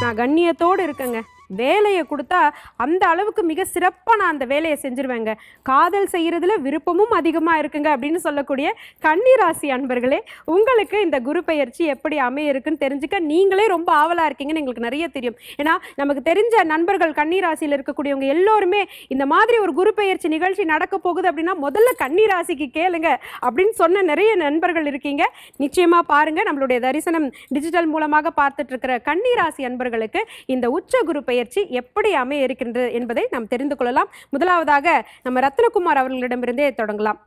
நான் கண்ணியத்தோடு இருக்கேங்க. வேலையை கொடுத்தா அந்த அளவுக்கு மிக சிறப்பாக நான் அந்த வேலையை செஞ்சுருவேங்க. காதல் செய்கிறதுல விருப்பமும் அதிகமாக இருக்குங்க அப்படின்னு சொல்லக்கூடிய கன்னிராசி அன்பர்களே, உங்களுக்கு இந்த குரு பெயர்ச்சி எப்படி அமைய இருக்குன்னு தெரிஞ்சுக்க நீங்களே ரொம்ப ஆவலாக இருக்கீங்கன்னு எங்களுக்கு நிறைய தெரியும். ஏன்னா நமக்கு தெரிஞ்ச நண்பர்கள் கன்னிராசியில் இருக்கக்கூடியவங்க எல்லோருமே இந்த மாதிரி ஒரு குரு பெயர்ச்சி நிகழ்ச்சி நடக்க போகுது அப்படின்னா முதல்ல கன்னிராசிக்கு கேளுங்க அப்படின்னு சொன்ன நிறைய நண்பர்கள் இருக்கீங்க. நிச்சயமாக பாருங்க, நம்மளுடைய தரிசனம் டிஜிட்டல் மூலமாக பார்த்துட்டு இருக்கிற கன்னிராசி அன்பர்களுக்கு இந்த உச்ச குரு பயிற்சி எப்படி அமைய இருக்கின்றது என்பதை நாம் தெரிந்து கொள்ளலாம். முதலாவதாக நம்ம ரத்னகுமார் அவர்களிடமிருந்தே தொடங்கலாம்.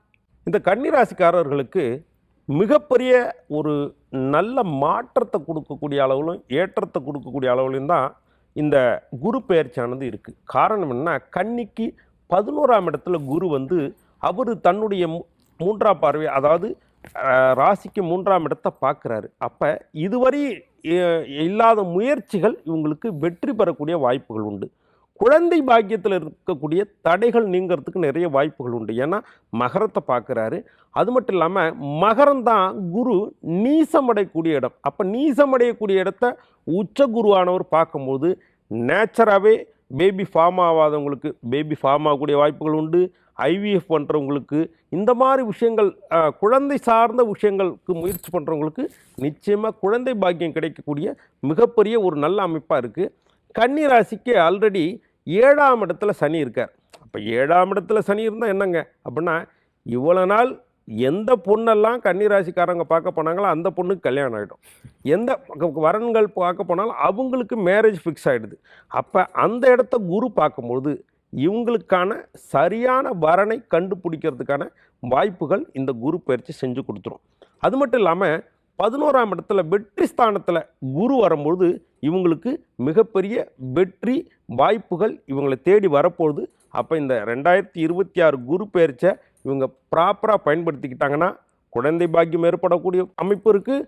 இந்த கன்னிராசிக்காரர்களுக்கு மிகப்பெரிய ஒரு நல்ல மாற்றத்தை கொடுக்கக்கூடிய அளவிலும் ஏற்றத்தை கொடுக்கக்கூடிய அளவிலும் தான் இந்த குரு பெயர்ச்சியானது இருக்குது. காரணம் என்ன, கன்னிக்கு 11ஆம் இடத்துல குரு வந்து அவர் தன்னுடைய 3ஆம் பார்வை, அதாவது ராசிக்கு 3ஆம் இடத்தை பார்க்குறாரு. அப்போ இதுவரை இல்லாத முயற்சிகள் இவங்களுக்கு வெற்றி பெறக்கூடிய வாய்ப்புகள் உண்டு. குழந்தை பாக்கியத்தில் இருக்கக்கூடிய தடைகள் நீங்கிறதுக்கு நிறைய வாய்ப்புகள் உண்டு. ஏன்னா மகரத்தை பார்க்குறாரு. அது மட்டும் இல்லாமல் மகரம் தான் குரு நீசமடையக்கூடிய இடம். அப்போ நீசமடையக்கூடிய இடத்த உச்ச குருவானவர் பார்க்கும்போது நேச்சராகவே பேபி ஃபார்ம் ஆகாதவங்களுக்கு பேபி ஃபார்ம் ஆகக்கூடிய வாய்ப்புகள் உண்டு. ஐவிஎஃப் பண்ணுறவங்களுக்கு, இந்த மாதிரி விஷயங்கள் குழந்தை சார்ந்த விஷயங்களுக்கு முயற்சி பண்ணுறவங்களுக்கு நிச்சயமாக குழந்தை பாக்கியம் கிடைக்கக்கூடிய மிகப்பெரிய ஒரு நல்ல அமைப்பாக இருக்குது. கன்னிராசிக்கு ஆல்ரெடி 7ஆம் இடத்துல சனி இருக்கார். அப்போ 7ஆம் இடத்துல சனி இருந்தால் என்னங்க அப்படின்னா, இவ்வளோ நாள் எந்த பொண்ணெல்லாம் கன்னிராசிக்காரங்க பார்க்க போனாங்களோ அந்த பொண்ணுக்கு கல்யாணம் ஆகிடும். எந்த வரன்கள் பார்க்க போனாலும் அவங்களுக்கு மேரேஜ் ஃபிக்ஸ் ஆகிடுது. அப்போ அந்த இடத்த குரு பார்க்கும்போது இவங்களுக்கான சரியான வரனை கண்டுபிடிக்கிறதுக்கான வாய்ப்புகள் இந்த குரு பயிற்சி செஞ்சு கொடுத்துரும். அது மட்டும் இல்லாமல் 11ஆம் இடத்துல வெற்றி ஸ்தானத்தில் குரு வரும்பொழுது இவங்களுக்கு மிகப்பெரிய வெற்றி வாய்ப்புகள் இவங்களை தேடி வரப்போகுது. அப்போ இந்த 2026 குரு பயிற்சியை இவங்க ப்ராப்பராக பயன்படுத்திக்கிட்டாங்கன்னா குழந்தை பாக்கியம் ஏற்படக்கூடிய அமைப்பு இருக்குது,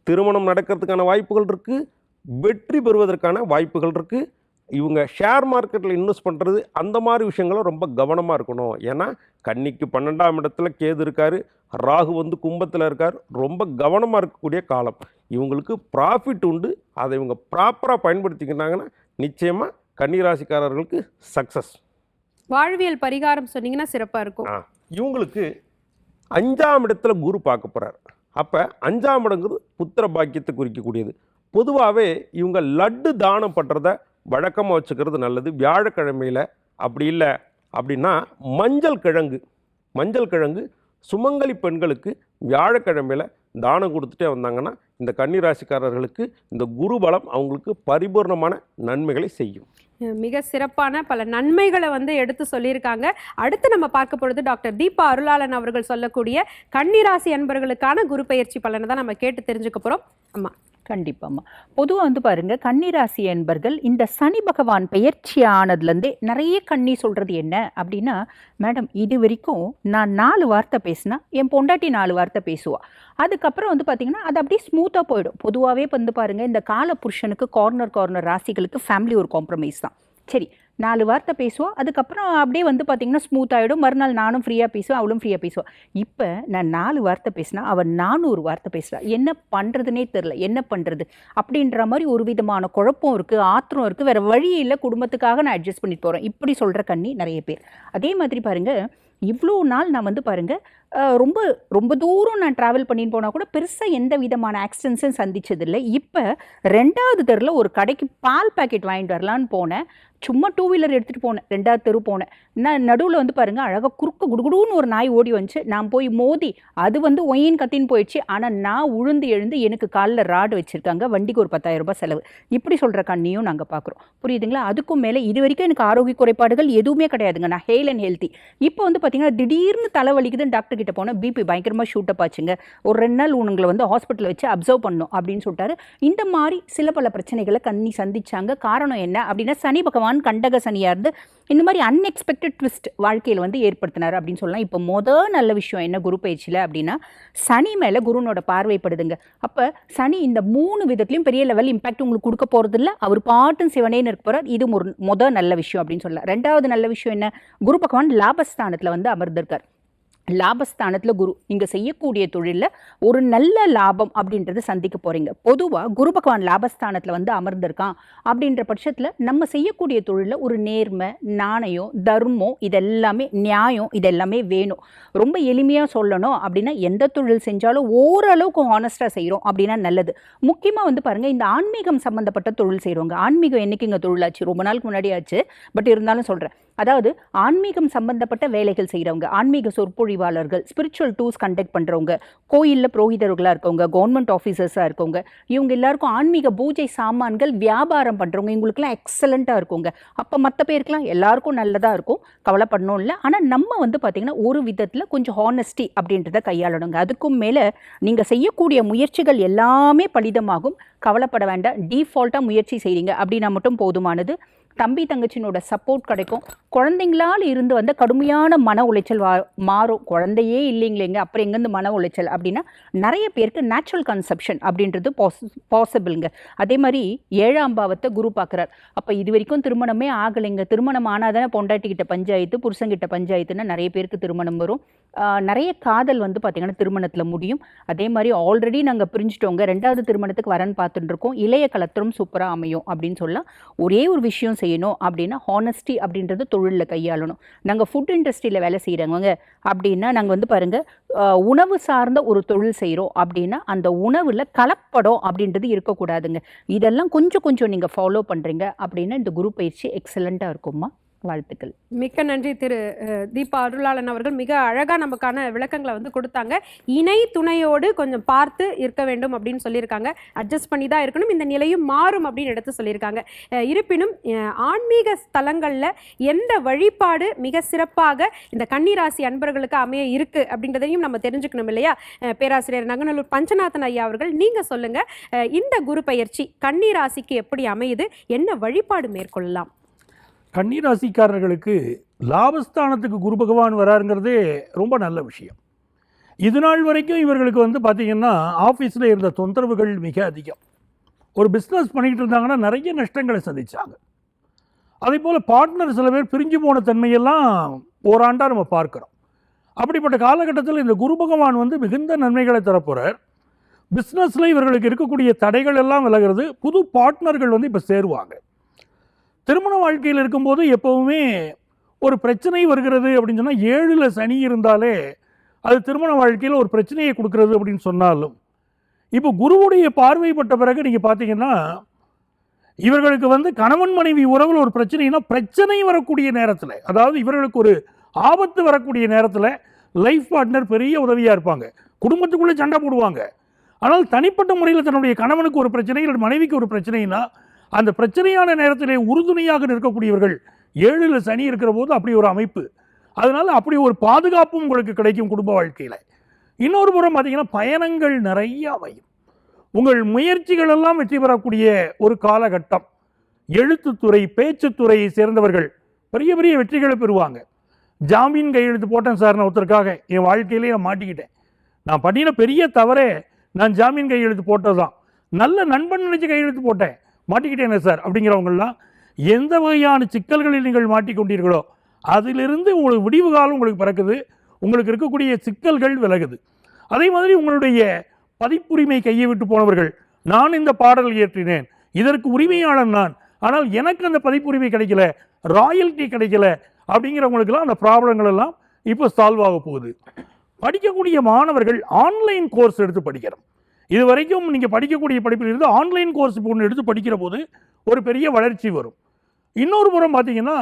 திருமணம் நடக்கிறதுக்கான வாய்ப்புகள் இருக்குது, வெற்றி பெறுவதற்கான வாய்ப்புகள் இருக்குது. இவங்க ஷேர் மார்க்கெட்டில் இன்வெஸ்ட் பண்ணுறது அந்த மாதிரி விஷயங்களும் ரொம்ப கவனமாக இருக்கணும். ஏன்னா கன்னிக்கு 12ஆம் இடத்துல கேது இருக்கார், ராகு வந்து கும்பத்தில் இருக்கார். ரொம்ப கவனமாக இருக்கக்கூடிய காலம். இவங்களுக்கு ப்ராஃபிட் உண்டு. அதை இவங்க ப்ராப்பராக பயன்படுத்திக்கிட்டாங்கன்னா நிச்சயமாக கன்னிராசிக்காரர்களுக்கு சக்ஸஸ். வாழ்வியல் பரிகாரம் சொன்னீங்கன்னா சிறப்பாக இருக்கும். இவங்களுக்கு 5ஆம் இடத்துல குரு பார்க்க போகிறார். அப்போ 5ஆம் இடங்கிறது புத்திர பாக்கியத்தை குறிக்கக்கூடியது. பொதுவாகவே இவங்க லட்டு தானம் பண்ணுறத வழக்கமாக வச்சுக்கிறது நல்லது. வியாழக்கிழமையில் அப்படி இல்லை அப்படின்னா மஞ்சள் கிழங்கு சுமங்கலி பெண்களுக்கு வியாழக்கிழமையில் தானம் கொடுத்துட்டே வந்தாங்கன்னா இந்த கன்னிராசிக்காரர்களுக்கு இந்த குரு பலம் அவங்களுக்கு பரிபூர்ணமான நன்மைகளை செய்யும். மிக சிறப்பான பல நன்மைகளை எடுத்து சொல்லியிருக்காங்க. அடுத்து நம்ம பார்க்க பொழுது டாக்டர் தீபா அருளாளன் அவர்கள் சொல்லக்கூடிய கன்னிராசி அன்பர்களுக்கான குரு பெயர்ச்சி பலனை தான் நம்ம கேட்டு தெரிஞ்சுக்க போகிறோம். அம்மா கண்டிப்பாம்மா. பொதுவாக பாருங்க, கன்னிராசி என்பர்கள் இந்த சனி பகவான் பெயர்ச்சி ஆனதுலேருந்தே நிறைய கன்னி சொல்கிறது என்ன அப்படின்னா, மேடம் இது வரைக்கும் நான் 4 வார்த்தை பேசினா என் பொண்டாட்டி 4 வார்த்தை பேசுவா. அதுக்கப்புறம் பார்த்தீங்கன்னா அது அப்படியே ஸ்மூத்தாக போயிடும். பொதுவாகவே பாருங்க, இந்த கால புருஷனுக்கு கார்னர் ராசிகளுக்கு ஃபேமிலி ஒரு காம்ப்ரமைஸ் தான். சரி, 4 வார்த்தை பேசுவோம், அதுக்கப்புறம் அப்படியே பார்த்தீங்கன்னா ஸ்மூத் ஆகிடும். மறுநாள் நானும் ஃப்ரீயாக பேசுவேன், அவளும் ஃப்ரீயாக பேசுவாள். இப்போ நான் 4 வார்த்தை பேசினா அவள் 400 வார்த்தை பேசுகிறா. என்ன பண்ணுறதுனே தெரில, என்ன பண்ணுறது அப்படின்ற மாதிரி ஒரு விதமான குழப்பம் இருக்குது, ஆத்திரம் இருக்குது. வேறு வழி இல்லை, குடும்பத்துக்காக நான் அட்ஜஸ்ட் பண்ணிட்டு போகிறேன். இப்படி சொல்கிற கன்னி நிறைய பேர். அதே மாதிரி பாருங்கள், இவ்வளோ நாள் நான் பாருங்கள் ரொம்ப ரொம்ப தூரம் நான் ட்ராவல் பண்ணின்னு போனால் கூட பெருசாக எந்த விதமான ஆக்சிடென்ட்ஸும் சந்திச்சதில்லை. இப்போ 2வது தெருவில் ஒரு கடைக்கு பால் பாக்கெட் வாங்கிட்டு வரலான்னு போனேன். சும்மா 2 வீலர் எடுத்துகிட்டு போனேன். 2வது தெரு போனேன். நான் நடுவில் பாருங்கள் அழகாக குடுகுடுன்னு ஒரு நாய் ஓடி வந்துச்சு. நான் போய் மோதி அது ஒயின் கத்தின்னு போயிடுச்சு. ஆனால் நான் உழுந்து எழுந்து எனக்கு காலில் ராடு வச்சுருக்காங்க. வண்டிக்கு ஒரு 10,000 ரூபாய் செலவு. இப்படி சொல்கிற கண்ணியும் நாங்கள் பார்க்குறோம். புரியுதுங்களா? அதுக்கும் மேலே இது வரைக்கும் எனக்கு ஆரோக்கிய குறைபாடுகள் எதுவுமே கிடையாதுங்க. நான் ஹெயில் அண்ட் ஹெல்த்தி. இப்போ பார்த்தீங்கன்னா திடீர்னு தலைவலிக்குதுன்னு டாக்டர் கிட்ட போனால் பிபி பயங்கரமாக ஷூட்டப் ஆச்சுங்க. ஒரு 2 நாள் உங்களை ஹாஸ்பிட்டலில் வச்சு அப்சர்வ் பண்ணணும் அப்படின்னு சொல்லிட்டாரு. இந்த மாதிரி சில பல பிரச்சனைகளை கன்னி சந்திச்சாங்க. காரணம் என்ன அப்படின்னா, சனி பகவான் கண்டக சனியாக இருந்து இந்த மாதிரி அன்எக்ஸ்பெக்டட் ட்விஸ்ட் வாழ்க்கையில் ஏற்படுத்தினார் அப்படின்னு சொல்லலாம். இப்போ நல்ல விஷயம் என்ன குரு பயிற்சியில் அப்படின்னா, சனி மேலே குருனோட பார்வைப்படுதுங்க. அப்போ சனி இந்த 3 விதத்துலையும் பெரிய லெவல் இம்பாக்ட் உங்களுக்கு கொடுக்க போகிறது இல்லை. அவர் பாட்டும் சிவனேன்னு இருக்க போகிறார். இது ஒரு நல்ல விஷயம் அப்படின்னு சொல்லலாம். 2வது நல்ல விஷயம் என்ன, குரு பகவான் லாபஸ்தானத்தில் அமர்ந்திருக்கார். லாபஸ்தானத்தில் குரு, நீங்கள் செய்யக்கூடிய தொழிலில் ஒரு நல்ல லாபம் அப்படின்றத சந்திக்க போகிறீங்க. பொதுவாக குரு பகவான் லாபஸ்தானத்தில் வந்து அமர்ந்திருக்கான் அப்படின்ற பட்சத்தில் நம்ம செய்யக்கூடிய தொழிலில் ஒரு நேர்மை, நாணயம், தர்மம், இதெல்லாமே நியாயம், இதெல்லாமே வேணும். ரொம்ப எளிமையாக சொல்லணும் அப்படின்னா எந்த தொழில் செஞ்சாலும் ஓரளவுக்கு ஹானஸ்ட்டாக செய்கிறோம் அப்படின்னா நல்லது. முக்கியமாக வந்து பாருங்கள், இந்த ஆன்மீகம் சம்மந்தப்பட்ட தொழில் செய்கிறவங்க, ஆன்மீகம் என்றைக்குங்க தொழிலாச்சு, ரொம்ப நாளுக்கு முன்னாடி ஆச்சு, பட் இருந்தாலும் சொல்கிறேன், அதாவது ஆன்மீகம் சம்பந்தப்பட்ட வேலைகள் செய்கிறவங்க, ஆன்மீக சொற்பொழிவாளர்கள், ஸ்பிரிச்சுவல் டூர்ஸ் கண்டக்ட் பண்ணுறவங்க, கோயிலில் புரோகிதர்களாக இருக்கவங்க, கவர்மெண்ட் ஆஃபீஸர்ஸாக இருக்கவங்க, இவங்க எல்லாருக்கும் ஆன்மீக பூஜை சாமான்கள் வியாபாரம் பண்ணுறவங்க, இவங்களுக்குலாம் எக்ஸலண்ட்டாக இருக்குங்க. அப்போ மற்ற பேருக்குலாம் எல்லாருக்கும் நல்லதாக இருக்கும், கவலைப்படணும் இல்லை. ஆனால் நம்ம வந்து பார்த்திங்கன்னா ஒரு விதத்தில் கொஞ்சம் ஹானஸ்டி அப்படின்றத கையாளணுங்க. அதுக்கும் மேலே நீங்கள் செய்யக்கூடிய முயற்சிகள் எல்லாமே பலிதமாகும், கவலைப்பட வேண்டாம். டீஃபால்ட்டாக முயற்சி செய்கிறீங்க அப்படின்னா மட்டும் போதுமானது. தம்பி தங்கச்சினோட சப்போர்ட் கிடைக்கும். குழந்தைங்களால் இருந்து வந்த கடுமையான மன உளைச்சல் மாறும். குழந்தையே இல்லைங்களேங்க, அப்புறம் எங்கேருந்து மன உளைச்சல் அப்படின்னா நிறைய பேருக்கு நேச்சுரல் கன்செப்ஷன் அப்படின்றது பாசிபிள்ங்க. அதே மாதிரி 7ஆம் பாவத்தை குரு பார்க்குறார். அப்போ இது வரைக்கும் திருமணமே ஆகலைங்க, திருமணம் ஆனால் தானே பொண்டாட்டிக்கிட்ட பஞ்சாயத்து, புருஷங்கிட்ட பஞ்சாயத்துன்னா நிறைய பேருக்கு திருமணம் வரும். நிறைய காதல் வந்து பார்த்திங்கன்னா திருமணத்தில் முடியும். அதே மாதிரி ஆல்ரெடி நாங்கள் பிரிஞ்சுட்டோங்க, 2வது திருமணத்துக்கு வரன்னு பார்த்துட்டு இருக்கோம், இளைய கலத்திரம் சூப்பராக அமையும் அப்படின்னு சொல்லலாம். ஒரே ஒரு விஷயம் செய்யணும் அப்படின்னா ஹானஸ்டி அப்படின்றது தொழிலில் கையாளணும். நாங்கள் ஃபுட் இண்டஸ்ட்ரியில் வேலை செய்கிறவங்க அப்படின்னா நாங்கள் வந்து பாருங்கள், உணவு சார்ந்த ஒரு தொழில் செய்கிறோம் அப்படின்னா அந்த உணவில் கலப்படம் அப்படின்றது இருக்கக்கூடாதுங்க. இதெல்லாம் கொஞ்சம் கொஞ்சம் நீங்கள் ஃபாலோ பண்ணுறீங்க அப்படின்னா இந்த குரு பயிற்சி எக்ஸலண்ட்டாக இருக்கும்மா. வாழ்த்துக்கள். மிக்க நன்றி திரு தீபா அருளாளன் அவர்கள். மிக அழகாக நமக்கான விளக்கங்களை வந்து கொடுத்தாங்க. இணை துணையோடு கொஞ்சம் பார்த்து இருக்க வேண்டும் அப்படின்னு சொல்லியிருக்காங்க. அட்ஜஸ்ட் பண்ணி தான் இருக்கணும், இந்த நிலையும் மாறும் அப்படின்னு எடுத்து சொல்லியிருக்காங்க. இருப்பினும் ஆன்மீக ஸ்தலங்களில் எந்த வழிபாடு மிக சிறப்பாக இந்த கன்னிராசி அன்பர்களுக்கு அமைய இருக்கு அப்படின்றதையும் நம்ம தெரிஞ்சுக்கணும் இல்லையா? பேராசிரியர் நங்கநல்லூர் பஞ்சநாதன் ஐயா அவர்கள், நீங்கள் சொல்லுங்கள், இந்த குரு பயிற்சி கன்னிராசிக்கு எப்படி அமையுது, என்ன வழிபாடு மேற்கொள்ளலாம்? கன்னிராசிக்காரர்களுக்கு லாபஸ்தானத்துக்கு குரு பகவான் வராருங்கிறதே ரொம்ப நல்ல விஷயம். இது நாள் வரைக்கும் இவர்களுக்கு வந்து பார்த்திங்கன்னா ஆஃபீஸில் இருந்த தொந்தரவுகள் மிக அதிகம். ஒரு பிஸ்னஸ் பண்ணிக்கிட்டு இருந்தாங்கன்னா நிறைய நஷ்டங்களை சந்தித்தாங்க. அதே போல் பார்ட்னர் சில பேர் பிரிஞ்சு போன தன்மையெல்லாம் ஓராண்டாக நம்ம பார்க்குறோம். அப்படிப்பட்ட காலகட்டத்தில் இந்த குரு பகவான் வந்து மிகுந்த நன்மைகளை தரப்போகிறார். பிஸ்னஸில் இவர்களுக்கு இருக்கக்கூடிய தடைகள் எல்லாம் விலகிறது. புது பார்ட்னர்கள் வந்து இப்போ சேருவாங்க. திருமண வாழ்க்கையில் இருக்கும்போது எப்போவுமே ஒரு பிரச்சனை வருகிறது அப்படின்னு சொன்னால், 7ல் சனி இருந்தாலே அது திருமண வாழ்க்கையில் ஒரு பிரச்சனையை கொடுக்கறது அப்படின்னு சொன்னாலும், இப்போ குருவுடைய பார்வைப்பட்ட பிறகு நீங்கள் பார்த்தீங்கன்னா இவர்களுக்கு வந்து கணவன் மனைவி உறவில் ஒரு பிரச்சனைனா, பிரச்சனை வரக்கூடிய நேரத்தில், அதாவது இவர்களுக்கு ஒரு ஆபத்து வரக்கூடிய நேரத்தில் லைஃப் பார்ட்னர் பெரிய உதவியாக இருப்பாங்க. குடும்பத்துக்குள்ளே சண்டை போடுவாங்க. ஆனால் தனிப்பட்ட முறையில் தன்னுடைய கணவனுக்கு ஒரு பிரச்சனை இல்லை மனைவிக்கு ஒரு பிரச்சனைனா, அந்த பிரச்சனையான நேரத்திலே உறுதுணையாக நிற்கக்கூடியவர்கள் 7ல் சனி இருக்கிற போது அப்படி ஒரு அமைப்பு. அதனால் அப்படி ஒரு பாதுகாப்பும் உங்களுக்கு கிடைக்கும் குடும்ப வாழ்க்கையில். இன்னொரு புறம் பார்த்திங்கன்னா பயணங்கள் நிறைய அமையும். உங்கள் முயற்சிகள் எல்லாம் வெற்றி பெறக்கூடிய ஒரு காலகட்டம். எழுத்துத்துறை, பேச்சுத்துறையை சேர்ந்தவர்கள் பெரிய பெரிய வெற்றிகளை பெறுவாங்க. ஜாமீன் கையெழுத்து போட்டேன் சார், நான் ஒருத்தருக்காக என் வாழ்க்கையிலே நான் மாட்டிக்கிட்டேன். நான் பண்ணின பெரிய தவறே நான் ஜாமீன் கையெழுத்து போட்டது தான். நல்ல நண்பன் நினைச்சு கையெழுத்து போட்டேன், மாட்டிக்கிட்டேனே சார் அப்படிங்கிறவங்களாம் எந்த வகையான சிக்கல்களில் நீங்கள் மாட்டிக்கொண்டீர்களோ அதிலிருந்து உங்களுக்கு விடிவு காலம் உங்களுக்கு பிறக்குது. உங்களுக்கு இருக்கக்கூடிய சிக்கல்கள் விலகுது. அதே மாதிரி உங்களுடைய பதிப்புரிமை கையை விட்டு போனவர்கள், நான் இந்த பாடல் இயற்றினேன், இதற்கு உரிமையாளன் நான், ஆனால் எனக்கு அந்த பதிப்புரிமை கிடைக்கல, ராயல்ட்டி கிடைக்கல அப்படிங்கிறவங்களுக்கெல்லாம் அந்த ப்ராப்ளங்கள் எல்லாம் இப்போ சால்வ் ஆக போகுது. படிக்கக்கூடிய மாணவர்கள் ஆன்லைன் கோர்ஸ் எடுத்து படிக்கிறோம். இது வரைக்கும் நீங்கள் படிக்கக்கூடிய படிப்பில் இருந்து ஆன்லைன் கோர்ஸ் இப்போ ஒன்று எடுத்து படிக்கிற போது ஒரு பெரிய வளர்ச்சி வரும். இன்னொரு புறம் பார்த்தீங்கன்னா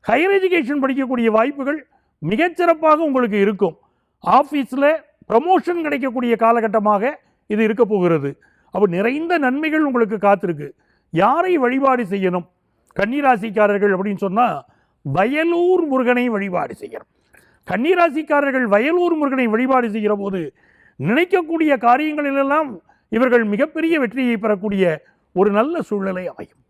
ஹையர் எஜுகேஷன் படிக்கக்கூடிய வாய்ப்புகள் மிகச்சிறப்பாக உங்களுக்கு இருக்கும். ஆஃபீஸில் ப்ரமோஷன் கிடைக்கக்கூடிய காலகட்டமாக இது இருக்க போகிறது. அப்போ நிறைந்த நன்மைகள் உங்களுக்கு காத்திருக்கு. யாரை வழிபாடு செய்யணும் கன்னிராசிக்காரர்கள் அப்படின்னு சொன்னால், வயலூர் முருகனை வழிபாடு செய்யணும். கன்னிராசிக்காரர்கள் வயலூர் முருகனை வழிபாடு செய்கிற போது நினைக்கக்கூடிய காரியங்களிலெல்லாம் இவர்கள் மிகப்பெரிய வெற்றியை பெறக்கூடிய ஒரு நல்ல சூழ்நிலை அமையும்.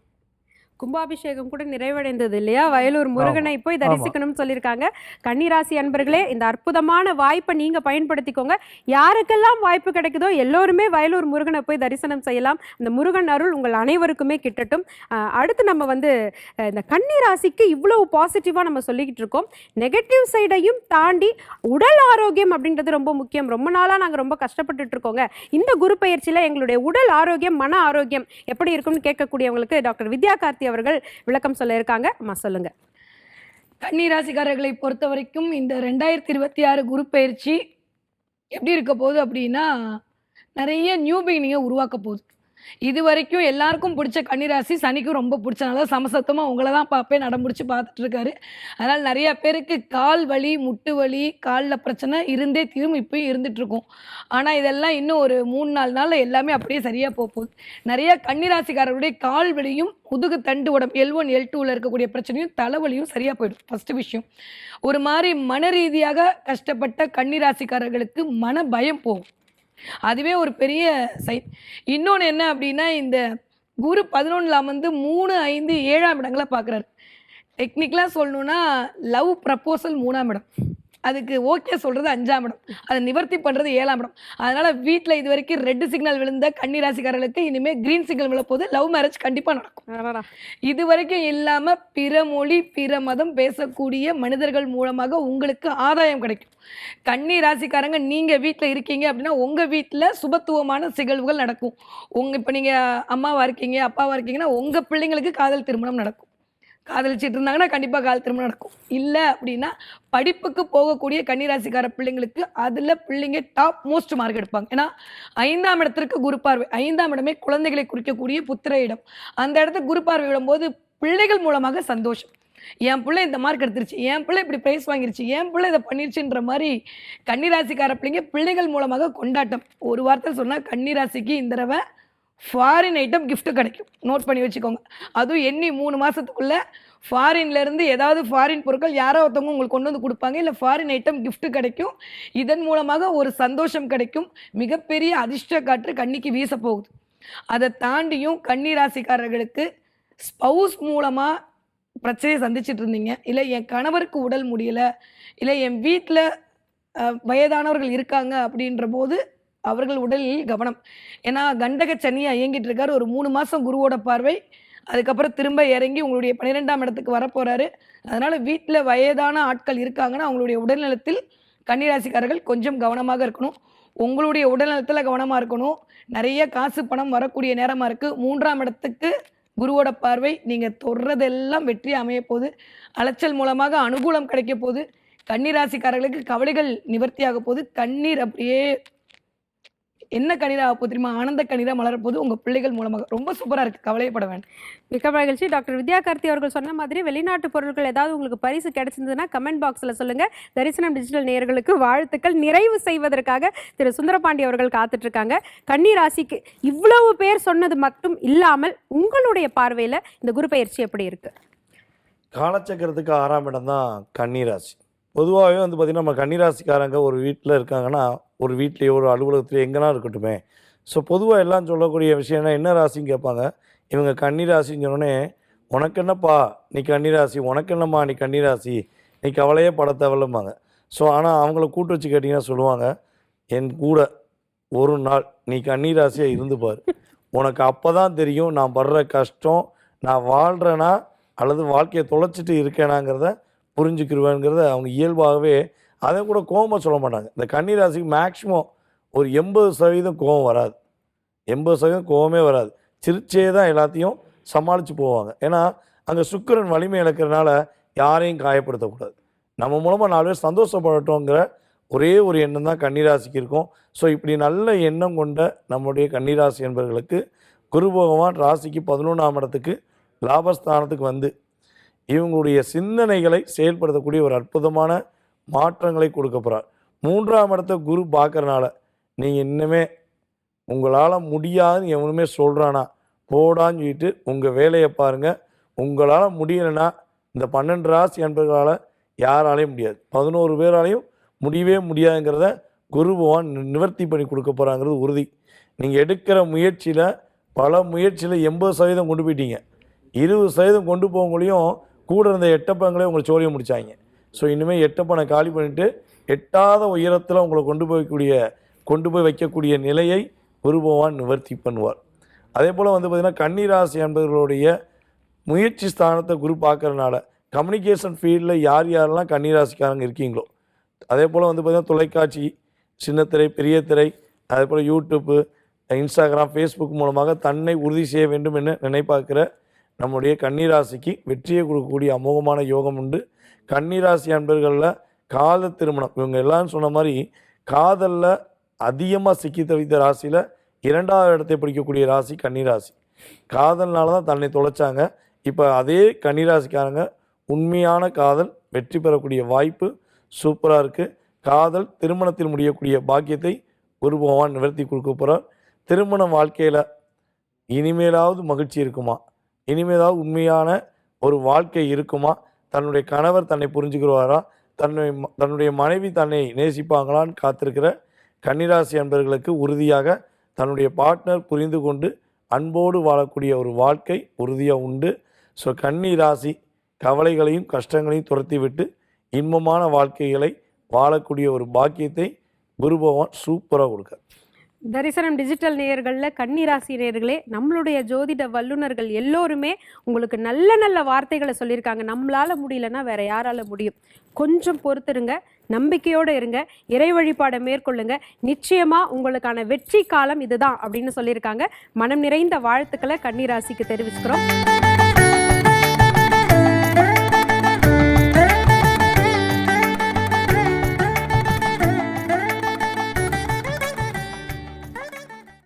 கும்பாபிஷேகம் கூட நிறைவடைந்தது இல்லையா? வயலூர் முருகனை போய் தரிசிக்கணும்னு சொல்லியிருக்காங்க. கன்னிராசி அன்பர்களே, இந்த அற்புதமான வாய்ப்பை நீங்க பயன்படுத்திக்கோங்க. யாருக்கெல்லாம் வாய்ப்பு கிடைக்குதோ எல்லோருமே வயலூர் முருகனை போய் தரிசனம் செய்யலாம். இந்த முருகன் அருள் உங்கள் அனைவருக்குமே கிட்டட்டும். அடுத்து நம்ம இந்த கன்னிராசிக்கு இவ்வளவு பாசிட்டிவா நம்ம சொல்லிக்கிட்டு இருக்கோம். நெகட்டிவ் சைடையும் தாண்டி உடல் ஆரோக்கியம் அப்படின்றது ரொம்ப முக்கியம். ரொம்ப நாளா நாங்க ரொம்ப கஷ்டப்பட்டுட்டு இருக்கோங்க. இந்த குரு பயிற்சியில எங்களுடைய உடல் ஆரோக்கியம், மன ஆரோக்கியம் எப்படி இருக்கும்னு கேட்கக்கூடியவங்களுக்கு டாக்டர் வித்யா கார்த்தி அவர்கள் விளக்கம் சொல்ல இருக்காங்க. அம்மா சொல்லுங்க. கன்னிராசிக்காரர்களை பொறுத்த வரைக்கும் இந்த 2026 குரு பயிற்சி எப்படி இருக்க போகுது அப்படின்னா, நிறைய நியூ பிகினிங்கை உருவாக்க போகுது. இது வரைக்கும் எல்லாருக்கும் பிடிச்ச கன்னிராசி சனிக்கும் ரொம்ப பிடிச்சனால சமசத்தமாக உங்களை தான் பார்ப்பேன் நடமுடிச்சு பார்த்துட்டு இருக்காரு. அதனால் நிறைய பேருக்கு கால் வலி, முட்டு வலி, காலில் பிரச்சனை இருந்தே தீரும், இப்பயும் இருந்துகிட்ருக்கும். ஆனால் இதெல்லாம் இன்னும் ஒரு 3-4 நாளில் எல்லாமே அப்படியே சரியாக போகுது. நிறைய கன்னிராசிக்காரருடைய கால் வலியும், முதுகு தண்டு உடம்பு L1 L2ல இருக்கக்கூடிய பிரச்சனையும், தலைவலியும் சரியாக போயிடும். ஃபஸ்ட்டு விஷயம். ஒரு மாதிரி மன ரீதியாக கஷ்டப்பட்ட கன்னிராசிக்காரர்களுக்கு மன பயம் போகும். அதுவே ஒரு பெரிய சைன். இன்னொன்று என்ன அப்படின்னா, இந்த குரு 11ல் அமர்ந்து 3, 5, 7ஆம் இடங்களை பார்க்குறாரு. டெக்னிக்கலாக சொல்லணுன்னா லவ் ப்ரப்போசல் 3ஆம் இடம், அதுக்கு ஓகே சொல்கிறது 5ஆம் இடம், அதை நிவர்த்தி பண்ணுறது 7ஆம் இடம். அதனால் வீட்டில் இது வரைக்கும் ரெட் சிக்னல் விழுந்த கன்னிராசிக்காரர்களுக்கு இனிமேல் க்ரீன் சிக்னல் விழப்போது லவ் மேரேஜ் கண்டிப்பாக நடக்கும். இது வரைக்கும் இல்லாமல் பிற மொழி, பிற மதம் பேசக்கூடிய மனிதர்கள் மூலமாக உங்களுக்கு ஆதாயம் கிடைக்கும். கன்னி ராசிக்காரங்க நீங்கள் வீட்டில் இருக்கீங்க அப்படின்னா உங்கள் வீட்டில் சுபத்துவமான நிகழ்வுகள் நடக்கும். இப்போ நீங்கள் அம்மாவாக இருக்கீங்க, அப்பாவாக இருக்கீங்கன்னா உங்கள் பிள்ளைங்களுக்கு காதல் திருமணம் நடக்கும். காதலிச்சிட்டு இருந்தாங்கன்னா கண்டிப்பாக காதல் திருமணம் நடக்கும். இல்லை அப்படின்னா படிப்புக்கு போகக்கூடிய கன்னிராசிக்கார பிள்ளைங்களுக்கு அதில் பிள்ளைங்க டாப் மோஸ்ட் மார்க் எடுப்பாங்க. ஏன்னா 5ஆம் இடத்திற்கு குரு பார்வை, 5ஆம் இடமே குழந்தைகளை குறிக்கக்கூடிய புத்திர இடம். அந்த இடத்துக்கு குரு பார்வை விடும்போது பிள்ளைகள் மூலமாக சந்தோஷம். என் பிள்ளை இந்த மார்க் எடுத்துருச்சு, என் பிள்ளை இப்படி ப்ரைஸ் வாங்கிருச்சு, என் பிள்ளை இதை பண்ணிருச்சுன்ற மாதிரி கன்னிராசிக்கார பிள்ளைகள் மூலமாக கொண்டாட்டம். ஒரு வார்த்தை சொன்னால் கன்னிராசிக்கு இந்த தடவை ஃபாரின் ஐட்டம் கிஃப்ட் கிடைக்கும். நோட் பண்ணி வச்சுக்கோங்க. அதுவும் எண்ணி 3 மாதத்துக்குள்ளே ஃபாரின்லேருந்து ஏதாவது ஃபாரின் பொருட்கள் யாரோ ஒருத்தவங்க உங்களுக்கு கொண்டு வந்து கொடுப்பாங்க, இல்லை ஃபாரின் ஐட்டம் கிஃப்ட் கிடைக்கும். இதன் மூலமாக ஒரு சந்தோஷம் கிடைக்கும். மிகப்பெரிய அதிர்ஷ்ட காற்று கன்னிக்கு வீச போகுது. அதை தாண்டியும் கன்னிராசிக்காரர்களுக்கு ஸ்பவுஸ் மூலமாக பிரச்சனையை சந்திச்சுட்டு இருந்தீங்க, இல்லை என் கணவருக்கு உடல் முடியலை, இல்லை என் வீட்டில் வயதானவர்கள் இருக்காங்க அப்படின்ற போது அவர்கள் உடலில் கவனம். ஏன்னா கண்டக சனியாக இயங்கிட்டு இருக்காரு. ஒரு 3 மாதம் குருவோட பார்வை, அதுக்கப்புறம் திரும்ப இறங்கி உங்களுடைய 12ஆம் இடத்துக்கு வரப்போகிறாரு. அதனால் வீட்டில் வயதான ஆட்கள் இருக்காங்கன்னா அவங்களுடைய உடல்நலத்தில் கன்னிராசிக்காரர்கள் கொஞ்சம் கவனமாக இருக்கணும். உங்களுடைய உடல்நலத்தில் கவனமாக இருக்கணும். நிறைய காசு பணம் வரக்கூடிய நேரமாக இருக்குது. 3ஆம் இடத்துக்கு குருவோட பார்வை, நீங்கள் தொடுறதெல்லாம் வெற்றி அமைய போகுது. அலைச்சல் மூலமாக அனுகூலம் கிடைக்க போகுது. கன்னிராசிக்காரர்களுக்கு கவலைகள் நிவர்த்தியாக போகுது. கண்ணீர் அப்படியே என்ன கண்ணீராக போகுது தெரியுமா? ஆனந்த கண்ணீராக மலரப்போது உங்கள் பிள்ளைகள் மூலமாக. ரொம்ப சூப்பராக இருக்குது, கவலையப்பட வேண்டாம். மிக்க மகிழ்ச்சி. டாக்டர் வித்யா கார்த்தி அவர்கள் சொன்ன மாதிரி வெளிநாட்டு பொருட்கள் ஏதாவது உங்களுக்கு பரிசு கிடைச்சிருந்ததுன்னா கமெண்ட் பாக்ஸில் சொல்லுங்கள். தரிசனம் டிஜிட்டல் நேயர்களுக்கு வாழ்த்துக்கள். நிறைவு செய்வதற்காக திரு சுந்தரபாண்டி அவர்கள் காத்துட்ருக்காங்க. கன்னி ராசிக்கு இவ்வளவு பேர் சொன்னது மட்டும் இல்லாமல் உங்களுடைய பார்வையில் இந்த குரு பயிற்சி எப்படி இருக்குது? காலச்சக்கரத்துக்கு 6ஆம் இடம் தான் கன்னிராசி. பொதுவாகவே பார்த்திங்கன்னா நம்ம கன்னிராசிக்காரங்க ஒரு வீட்டில் இருக்காங்கன்னா, ஒரு வீட்லேயோ ஒரு அலுவலகத்துலேயோ எங்கன்னா இருக்கட்டுமே. ஸோ பொதுவாக எல்லாம் சொல்லக்கூடிய விஷயம்னா என்ன ராசின்னு கேட்பாங்க. இவங்க கன்னிராசின்னு சொன்னோடனே, உனக்கு என்னப்பா நீ கன்னிராசி, உனக்கு என்னம்மா நீ கன்னிராசி, நீ கவலையே பட தேவையில்லைம்பாங்க. ஸோ ஆனால் அவங்கள கூட்டு வச்சு கேட்டிங்கன்னா சொல்லுவாங்க, என் கூட ஒரு நாள் நீ கன்னிராசியாக இருந்து பார், உனக்கு அப்போ தான் தெரியும் நான் படுற கஷ்டம், நான் வாழ்கிறேனா அல்லது வாழ்க்கையை தொலைச்சிட்டு இருக்கேனாங்கிறத புரிஞ்சுக்கிருவேங்கிறத அவங்க இயல்பாகவே. அதை கூட கோபமாக சொல்ல மாட்டாங்க. இந்த கன்னிராசிக்கு மேக்ஸிமம் ஒரு 80% கோபம் வராது. 80% கோபமே வராது. சிரிச்சே தான் எல்லாத்தையும் சமாளித்து போவாங்க. ஏன்னா அங்கே சுக்கிரன் வலிமை இழக்கிறதுனால யாரையும் காயப்படுத்தக்கூடாது, நம்ம மூலமாக 4 பேர் சந்தோஷப்படட்டோங்கிற ஒரே ஒரு எண்ணம் தான் கன்னிராசிக்கு இருக்கும். ஸோ இப்படி நல்ல எண்ணம் கொண்ட நம்முடைய கன்னிராசி என்பவர்களுக்கு குரு பகவான் ராசிக்கு 11ஆம் இடத்துக்கு லாபஸ்தானத்துக்கு வந்து இவங்களுடைய சிந்தனைகளை செயல்படுத்தக்கூடிய ஒரு அற்புதமான மாற்றங்களை கொடுக்க போகிறார். 3ஆம் இடத்தை குரு பார்க்கறனால நீங்கள் இன்னுமே உங்களால் முடியாதுன்னு எவனுமே சொல்கிறானா போடான்னு சொல்லிட்டு உங்கள் வேலையை பாருங்கள். உங்களால் முடியலைன்னா இந்த 12 ராசி என்பவர்களால் யாராலையும் முடியாது, 11 பேராலையும் முடியவே முடியாதுங்கிறத குரு பகவான் நிவர்த்தி பண்ணி கொடுக்க போகிறாங்கிறது உறுதி. நீங்கள் எடுக்கிற முயற்சியில் பல முயற்சியில் 80% கொண்டு போயிட்டீங்க. 20% கொண்டு போக முடியும், கூட இருந்த எட்டப்பங்களே உங்களை சோழியை முடிச்சாங்க. ஸோ இனிமேல் எட்டப்பனை காலி பண்ணிவிட்டு எட்டாத உயரத்தில் உங்களை கொண்டு போய் வைக்கக்கூடிய நிலையை குரு பகவான் நிவர்த்தி பண்ணுவார். அதே போல் வந்து பார்த்திங்கன்னா கன்னிராசி என்பவர்களுடைய முயற்சி ஸ்தானத்தை குரு பார்க்கறதுனால கம்யூனிகேஷன் ஃபீல்டில் யாரெல்லாம் கன்னிராசிக்காரங்க இருக்கீங்களோ, அதே போல் வந்து பார்த்திங்கன்னா தொலைக்காட்சி, சின்னத்திரை, பெரிய திரை, அதே போல் யூடியூப்பு, இன்ஸ்டாகிராம், ஃபேஸ்புக் மூலமாக தன்னை உறுதி செய்ய வேண்டும் என்று நினைப்பார்க்கிற நம்முடைய கன்னிராசிக்கு வெற்றியை கொடுக்கக்கூடிய அமோகமான யோகம் உண்டு. கன்னிராசி அன்பர்களில் காதல் திருமணம், இவங்க எல்லாரும் சொன்ன மாதிரி காதலில் அதிகமாக சிக்கி தவித்த ராசியில் 2வது இடத்தை பிடிக்கக்கூடிய ராசி கன்னிராசி. காதல்னால தான் தன்னை தொலைச்சாங்க. இப்போ அதே கன்னிராசிக்காரங்க உண்மையான காதல் வெற்றி பெறக்கூடிய வாய்ப்பு சூப்பராக இருக்குது. காதல் திருமணத்தில் முடியக்கூடிய பாக்கியத்தை குரு பகவான் நிவர்த்தி கொடுக்க போகிறார். திருமண வாழ்க்கையில் இனிமேலாவது மகிழ்ச்சி இருக்குமா, இனிமேலாவது உண்மையான ஒரு வாழ்க்கை இருக்குமா, தன்னுடைய கணவர் தன்னை புரிஞ்சுக்கிறவாரா, தன்னுடைய மனைவி தன்னை நேசிப்பாங்களான்னு காத்திருக்கிற கன்னிராசி அன்பர்களுக்கு உறுதியாக தன்னுடைய பார்ட்னர் புரிந்து கொண்டு அன்போடு வாழக்கூடிய ஒரு வாழ்க்கை உறுதியாக உண்டு. ஸோ கன்னிராசி கவலைகளையும் கஷ்டங்களையும் துரத்தி விட்டு இன்பமான வாழ்க்கைகளை வாழக்கூடிய ஒரு பாக்கியத்தை குரு பகவான் சூப்பராக கொடுக்க. தரிசனம் டிஜிட்டல் நேயர்களில் கன்னிராசி நேயர்களே, நம்மளுடைய ஜோதிட வல்லுநர்கள் எல்லோருமே உங்களுக்கு நல்ல நல்ல வார்த்தைகளை சொல்லியிருக்காங்க. நம்மளால் முடியலன்னா வேற யாரால முடியும்? கொஞ்சம் பொறுத்துருங்க, நம்பிக்கையோடு இருங்க, இறை வழிபாடை மேற்கொள்ளுங்க. நிச்சயமாக உங்களுக்கான வெற்றி காலம் இதுதான் அப்படின்னு சொல்லியிருக்காங்க. மனம் நிறைந்த வாழ்த்துக்களை கன்னிராசிக்கு தெரிவிச்சுக்கிறோம்.